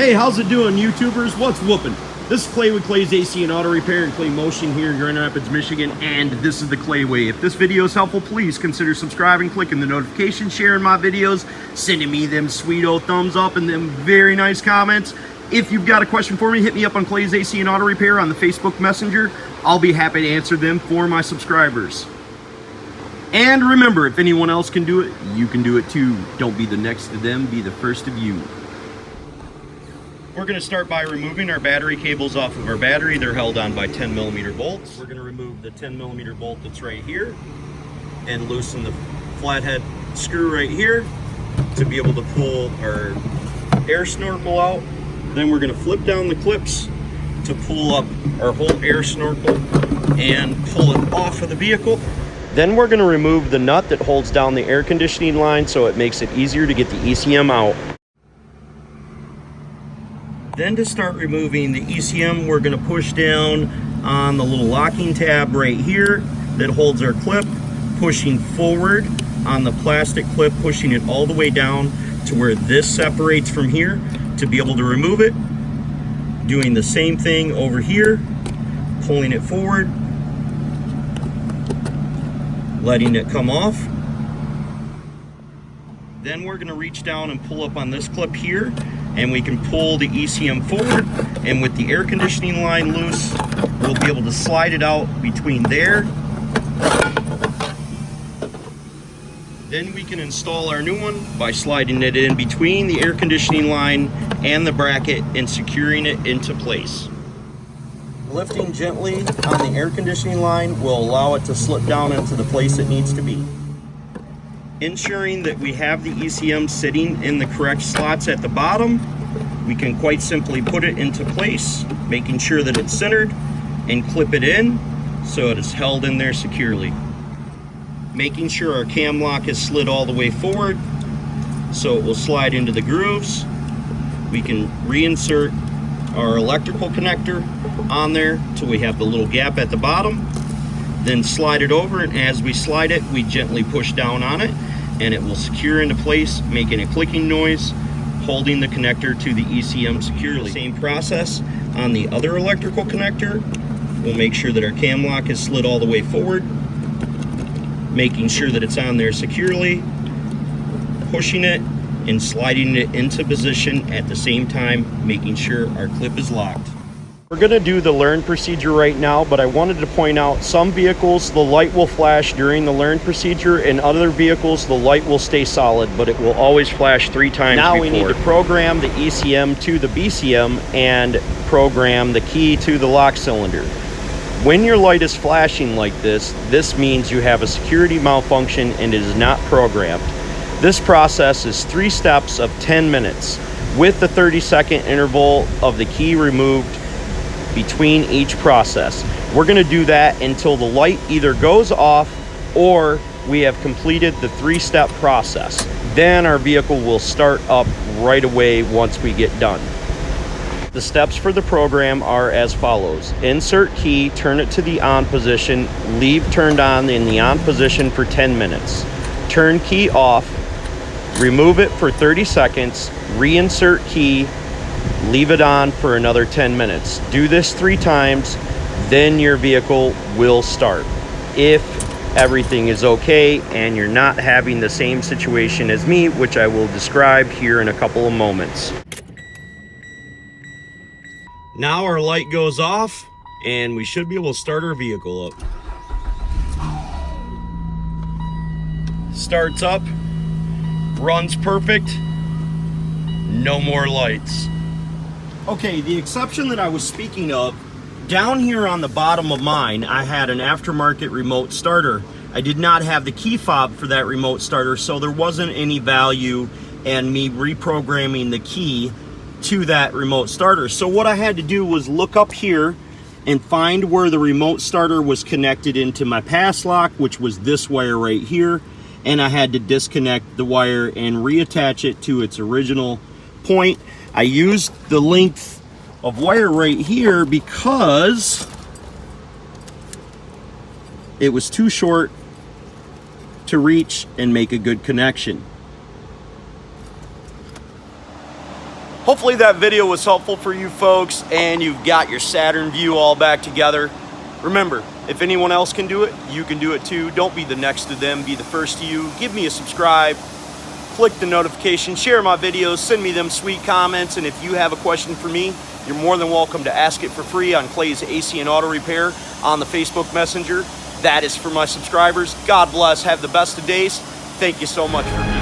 Hey, how's it doing, YouTubers? What's whooping? This is Clay with Clay's AC and Auto Repair in Clay Motion here in Grand Rapids, Michigan, and this is the Clay Way. If this video is helpful, please consider subscribing, clicking the notification, sharing my videos, sending me them sweet old thumbs up and them very nice comments. If you've got a question for me, hit me up on Clay's AC and Auto Repair on the Facebook Messenger. I'll be happy to answer them for my subscribers. And remember, if anyone else can do it, you can do it too. Don't be the next to them, be the first of you. We're going to start by removing our battery cables off of our battery. They're held on by 10mm bolts. We're going to remove the 10mm bolt that's right here and loosen the flathead screw right here to be able to pull our air snorkel out. Then we're going to flip down the clips to pull up our whole air snorkel and pull it off of the vehicle. Then we're going to remove the nut that holds down the air conditioning line so it makes it easier to get the ECM out. Then to start removing the ECM, we're going to push down on the little locking tab right here that holds our clip, pushing forward on the plastic clip, pushing it all the way down to where this separates from here to be able to remove it. Doing the same thing over here, pulling it forward, letting it come off. Then we're going to reach down and pull up on this clip here, and we can pull the ECM forward, and with the air conditioning line loose, we'll be able to slide it out between there. Then we can install our new one by sliding it in between the air conditioning line and the bracket and securing it into place. Lifting gently on the air conditioning line will allow it to slip down into the place it needs to be. Ensuring that we have the ECM sitting in the correct slots at the bottom, we can quite simply put it into place, making sure that it's centered, and clip it in so it is held in there securely. Making sure our cam lock is slid all the way forward so it will slide into the grooves. We can reinsert our electrical connector on there till we have the little gap at the bottom, then slide it over, and as we slide it, we gently push down on it and it will secure into place, making a clicking noise, holding the connector to the ECM securely. Same process on the other electrical connector. We'll make sure that our cam lock is slid all the way forward, making sure that it's on there securely, pushing it and sliding it into position at the same time, making sure our clip is locked. We're going to do the learn procedure right now, but I wanted to point out some vehicles the light will flash during the learn procedure, and other vehicles the light will stay solid, but it will always flash 3 times now before. We need to program the ECM to the BCM and program the key to the lock cylinder. When your light is flashing like this, this means you have a security malfunction and it is not programmed. This process is 3 steps of 10 minutes with the 30-second interval of the key removed between each process. We're going to do that until the light either goes off or we have completed the 3-step process. Then our vehicle will start up right away once we get done. The steps for the program are as follows. Insert key, turn it to the on position, leave turned on in the on position for 10 minutes. Turn key off, remove it for 30 seconds, reinsert key, leave it on for another 10 minutes. Do this 3 times, then your vehicle will start. If everything is okay and you're not having the same situation as me, which I will describe here in a couple of moments. Now our light goes off and we should be able to start our vehicle up. Starts up, runs perfect, no more lights. Okay, the exception that I was speaking of, down here on the bottom of mine, I had an aftermarket remote starter. I did not have the key fob for that remote starter, so there wasn't any value in me reprogramming the key to that remote starter. So what I had to do was look up here and find where the remote starter was connected into my pass lock, which was this wire right here, and I had to disconnect the wire and reattach it to its original point. I used the length of wire right here because it was too short to reach and make a good connection. Hopefully that video was helpful for you folks and you've got your Saturn Vue all back together. Remember, if anyone else can do it, you can do it too. Don't be the next to them, be the first to you. Give me a subscribe, click the notification, share my videos, send me them sweet comments, and if you have a question for me, you're more than welcome to ask it for free on Clay's AC and Auto Repair on the Facebook Messenger. That is for my subscribers. God bless. Have the best of days. Thank you so much for viewing.